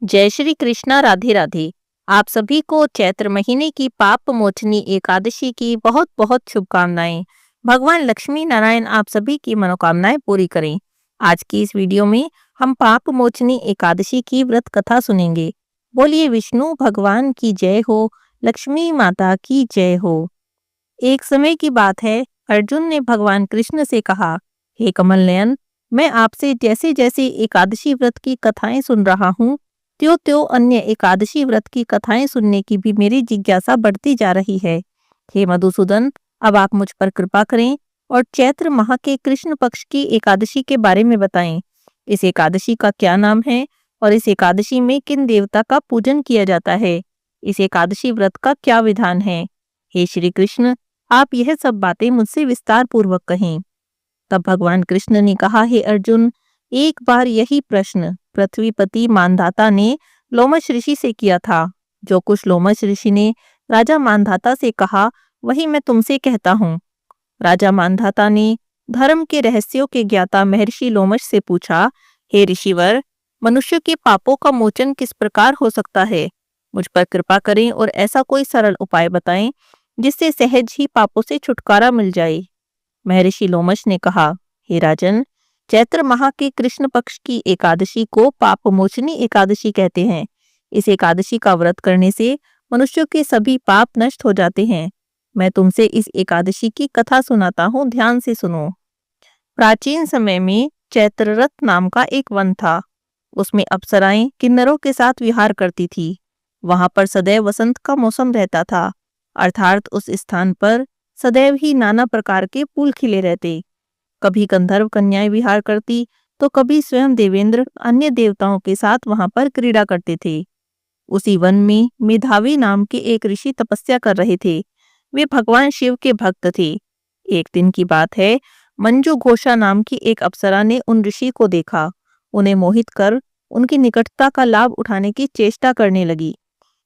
जय श्री कृष्णा। राधे राधे। आप सभी को चैत्र महीने की पाप मोचनी एकादशी की बहुत बहुत शुभकामनाएं। भगवान लक्ष्मी नारायण आप सभी की मनोकामनाएं पूरी करें। आज की इस वीडियो में हम पाप मोचनी एकादशी की व्रत कथा सुनेंगे। बोलिए विष्णु भगवान की जय हो, लक्ष्मी माता की जय हो। एक समय की बात है, अर्जुन ने भगवान कृष्ण से कहा, हे कमल नयन, मैं आपसे जैसे जैसे एकादशी व्रत की कथाएं सुन रहा हूँ, त्यों त्यों अन्य एकादशी व्रत की कथाएं सुनने की भी मेरी जिज्ञासा बढ़ती जा रही है। हे मधुसूदन, अब आप मुझ पर कृपा करें और चैत्र माह के कृष्ण पक्ष की एकादशी के बारे में बताएं। इस एकादशी का क्या नाम है और इस एकादशी में किन देवता का पूजन किया जाता है? इस एकादशी व्रत का क्या विधान है? हे श्री कृष्ण, आप यह सब बातें मुझसे विस्तार पूर्वक कहें। तब भगवान कृष्ण ने कहा, हे अर्जुन, एक बार यही प्रश्न पृथ्वीपति मानधाता ने लोमश ऋषि से किया था। जो कुछ लोमश ऋषि ने राजा मानधाता से कहा, वही मैं तुमसे कहता हूँ। राजा मानधाता ने धर्म के रहस्यों के ज्ञाता महर्षि लोमश से पूछा, हे ऋषिवर, मनुष्य के पापों का मोचन किस प्रकार हो सकता है? मुझ पर कृपा करें और ऐसा कोई सरल उपाय बताएं जिससे सहज ही पापों से छुटकारा मिल जाए। महर्षि लोमश ने कहा, हे राजन, चैत्र माह के कृष्ण पक्ष की एकादशी को पापमोचनी एकादशी कहते हैं। इस एकादशी का व्रत करने से मनुष्यों के सभी पाप नष्ट हो जाते हैं। मैं तुमसे इस एकादशी की कथा सुनाता हूँ, ध्यान से सुनो। प्राचीन समय में चैत्ररथ नाम का एक वन था। उसमें अप्सराएं किन्नरों के साथ विहार करती थी। वहां पर सदैव वसंत का मौसम रहता था, अर्थात उस स्थान पर सदैव ही नाना प्रकार के फूल खिले रहते। कभी गंधर्व कन्याएं विहार करती तो कभी स्वयं देवेंद्र अन्य देवताओं के साथ वहां पर क्रीड़ा करते थे। उसी वन में मेधावी नाम के एक ऋषि तपस्या कर रहे थे। वे भगवान शिव के भक्त थे। एक दिन की बात है, मंजू घोषा नाम की एक अप्सरा ने उन ऋषि को देखा। उन्हें मोहित कर उनकी निकटता का लाभ उठाने की चेष्टा करने लगी।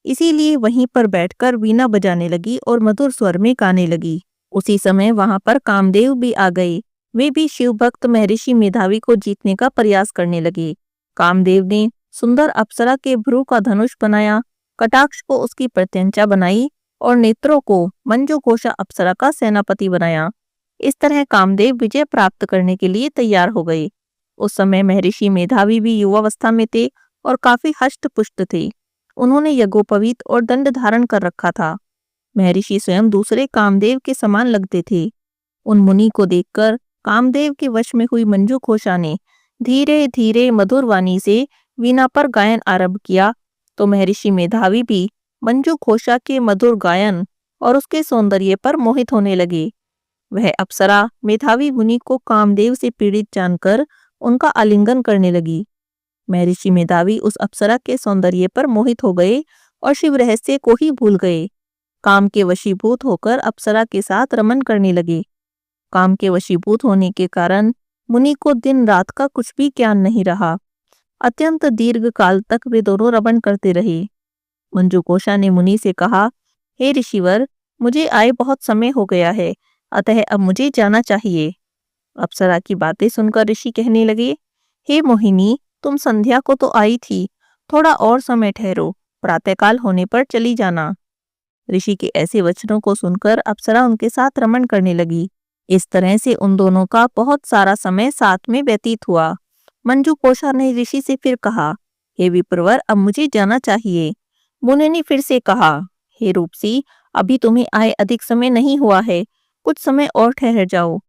इसीलिए वहीं पर बैठकर वीणा बजाने लगी और मधुर स्वर में गाने लगी। उसी समय वहां पर कामदेव भी आ गए। वे भी शिव भक्त महर्षि मेधावी को जीतने का प्रयास करने लगे। कामदेव ने सुंदर अप्सरा के भ्रू का धनुष बनाया, कटाक्ष को उसकी प्रत्यंचा बनाई और नेत्रों को मंजू घोषा अप्सरा का सेनापति बनाया। इस तरह कामदेव विजय प्राप्त करने के लिए तैयार हो गए। उस समय महर्षि मेधावी भी युवावस्था में थे और काफी हष्ट पुष्ट थे। उन्होंने यज्ञोपवीत और दंड धारण कर रखा था। महर्षि स्वयं दूसरे कामदेव के समान लगते थे। उन मुनि को देखकर कामदेव के वश में हुई मंजू घोषा ने धीरे धीरे मधुर वाणी से वीणा पर गायन आरंभ किया तो महर्षि मेधावी भी मंजू घोषा के मधुर गायन और उसके सौंदर्य पर मोहित होने लगे। वह अप्सरा मेधावी मुनि को कामदेव से पीड़ित जानकर उनका आलिंगन करने लगी। महर्षि मेधावी उस अप्सरा के सौंदर्य पर मोहित हो गए और शिव रहस्य को ही भूल गए। काम के वशीभूत होकर अप्सरा के साथ रमन करने लगे। काम के वशीभूत होने के कारण मुनि को दिन रात का कुछ भी ज्ञान नहीं रहा। अत्यंत दीर्घ काल तक वे दोनों रमन करते रहे। मंजू घोषा ने मुनि से कहा, हे ऋषिवर, मुझे आए बहुत समय हो गया है, अतः अब मुझे जाना चाहिए। अप्सरा की बातें सुनकर ऋषि कहने लगे, हे मोहिनी, तुम संध्या को तो आई थी, थोड़ा और समय ठहरो, प्रातःकाल होने पर चली जाना। ऋषि के ऐसे वचनों को सुनकर अप्सरा उनके साथ रमन करने लगी। इस तरह से उन दोनों का बहुत सारा समय साथ में व्यतीत हुआ। मंजू घोषा ने ऋषि से फिर कहा, हे विप्रवर, अब मुझे जाना चाहिए। मुनि ने फिर से कहा, हे रूपसी, अभी तुम्हें आए अधिक समय नहीं हुआ है, कुछ समय और ठहर जाओ।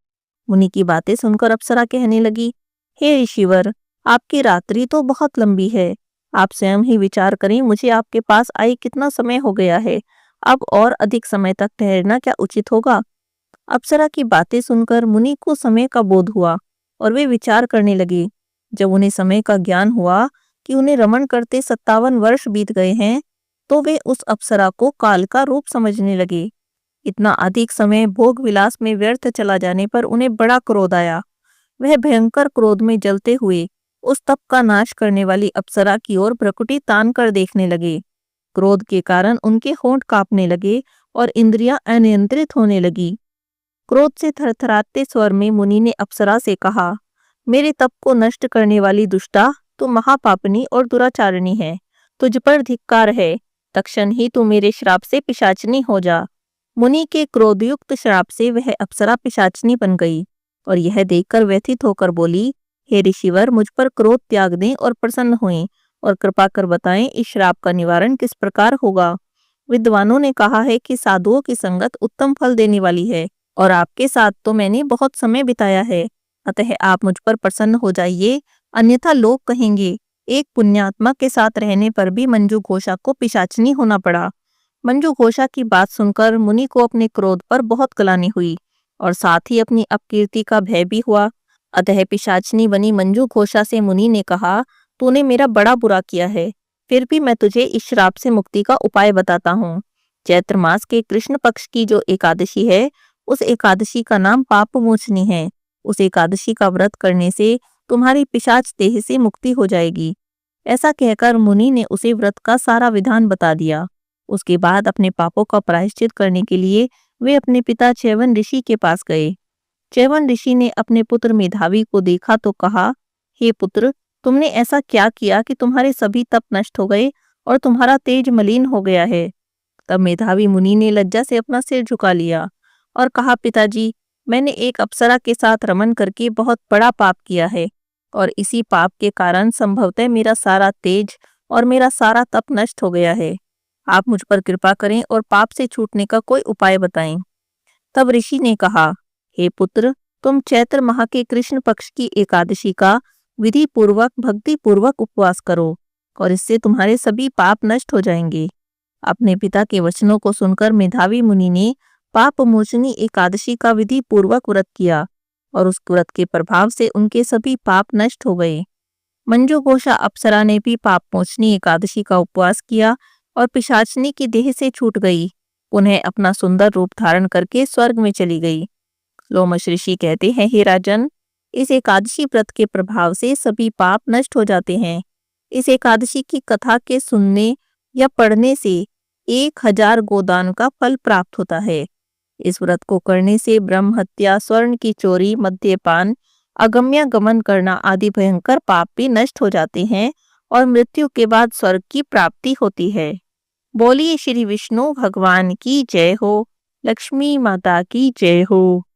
मुनि की बातें सुनकर अप्सरा कहने लगी, हे ऋषिवर, आपकी रात्रि तो बहुत लंबी है। आप स्वयं ही विचार करें, मुझे आपके पास आए कितना समय हो गया है। अब और अधिक समय तक ठहरना क्या उचित होगा? अप्सरा की बातें सुनकर मुनि को समय का बोध हुआ और वे विचार करने लगे। जब उन्हें समय का ज्ञान हुआ कि उन्हें रमण करते 57 वर्ष बीत गए हैं, तो वे उस अप्सरा को काल का रूप समझने लगे। इतना अधिक समय भोग विलास में व्यर्थ चला जाने पर उन्हें बड़ा क्रोध आया। वह भयंकर क्रोध में जलते हुए उस तप का नाश करने वाली अप्सरा की ओर भ्रकुटी तान कर देखने लगे। क्रोध के कारण उनके होंठ कांपने लगे और इंद्रियां अनियंत्रित होने लगी। क्रोध से थरथराते स्वर में मुनि ने अप्सरा से कहा, मेरे तप को नष्ट करने वाली दुष्टा, तू महापापनी और दुराचारिणी है। तुझ पर धिक्कार है, तक्षण ही तू मेरे श्राप से पिशाचनी हो जा। मुनि के क्रोधयुक्त श्राप से वह अप्सरा पिशाचनी बन गई और यह देखकर व्यथित होकर बोली, हे ऋषिवर, मुझ पर क्रोध त्याग दें और प्रसन्न हुए और कृपा कर बताएं इस श्राप का निवारण किस प्रकार होगा। विद्वानों ने कहा है कि साधुओं की संगत उत्तम फल देने वाली है और आपके साथ तो मैंने बहुत समय बिताया है, अतः आप मुझ पर प्रसन्न हो जाइए, अन्यथा लोग कहेंगे एक पुण्यात्मा के साथ रहने पर भी मंजू घोषा को पिशाचनी होना पड़ा। मंजू घोषा की बात सुनकर मुनि को अपने क्रोध पर बहुत ग्लानि हुई और साथ ही अपनी अपकीर्ति का भय भी हुआ। अतः पिशाचनी बनी मंजू घोषा से मुनि ने कहा, तूने मेरा बड़ा बुरा किया है, फिर भी मैं तुझे इस श्राप से मुक्ति का उपाय बताता हूँ। चैत्र मास के कृष्ण पक्ष की जो एकादशी है, उस एकादशी का नाम पाप मोचनी है। उस एकादशी का व्रत करने से तुम्हारी पिशाच देह से मुक्ति हो जाएगी। ऐसा कहकर मुनि ने उसे व्रत का सारा विधान बता दिया। उसके बाद अपने पापों का प्रायश्चित करने के लिए वे अपने पिता च्यवन ऋषि के पास गए। च्यवन ऋषि ने अपने पुत्र मेधावी को देखा तो कहा, हे पुत्र, तुमने ऐसा क्या किया कि तुम्हारे सभी तप नष्ट हो गए और तुम्हारा तेज मलिन हो गया है। तब मेधावी मुनि ने लज्जा से अपना सिर झुका लिया और कहा, पिताजी, मैंने एक अप्सरा के साथ रमन करके बहुत बड़ा पाप किया है और इसी पाप के कारण संभवतः मेरा सारा तेज और मेरा सारा तप नष्ट हो गया है। आप मुझ पर कृपा करें और पाप से छूटने का कोई उपाय बताएं। तब ऋषि ने कहा, हे पुत्र, तुम चैत्र माह के कृष्ण पक्ष की एकादशी का विधि पूर्वक भक्ति पूर्वक उपवास करो और इससे तुम्हारे सभी पाप नष्ट हो जाएंगे। अपने पिता के वचनों को सुनकर मेधावी मुनि ने पाप मोचनी एकादशी का विधि पूर्वक व्रत किया और उस व्रत के प्रभाव से उनके सभी पाप नष्ट हो गए। मंजू घोषा अप्सरा ने भी पाप मोचनी एकादशी का उपवास किया और पिशाचनी की देह से छूट गई। उन्हें अपना सुंदर रूप धारण करके स्वर्ग में चली गई। लोमश ऋषि कहते हैं, हे राजन, इस एकादशी व्रत के प्रभाव से सभी पाप नष्ट हो जाते हैं। इस एकादशी की कथा के सुनने या पढ़ने से 1000 गोदान का फल प्राप्त होता है। इस व्रत को करने से ब्रह्म हत्या, स्वर्ण की चोरी, मद्यपान, अगम्य गमन करना आदि भयंकर पाप भी नष्ट हो जाते हैं और मृत्यु के बाद स्वर्ग की प्राप्ति होती है। बोलिए श्री विष्णु भगवान की जय हो। लक्ष्मी माता की जय हो।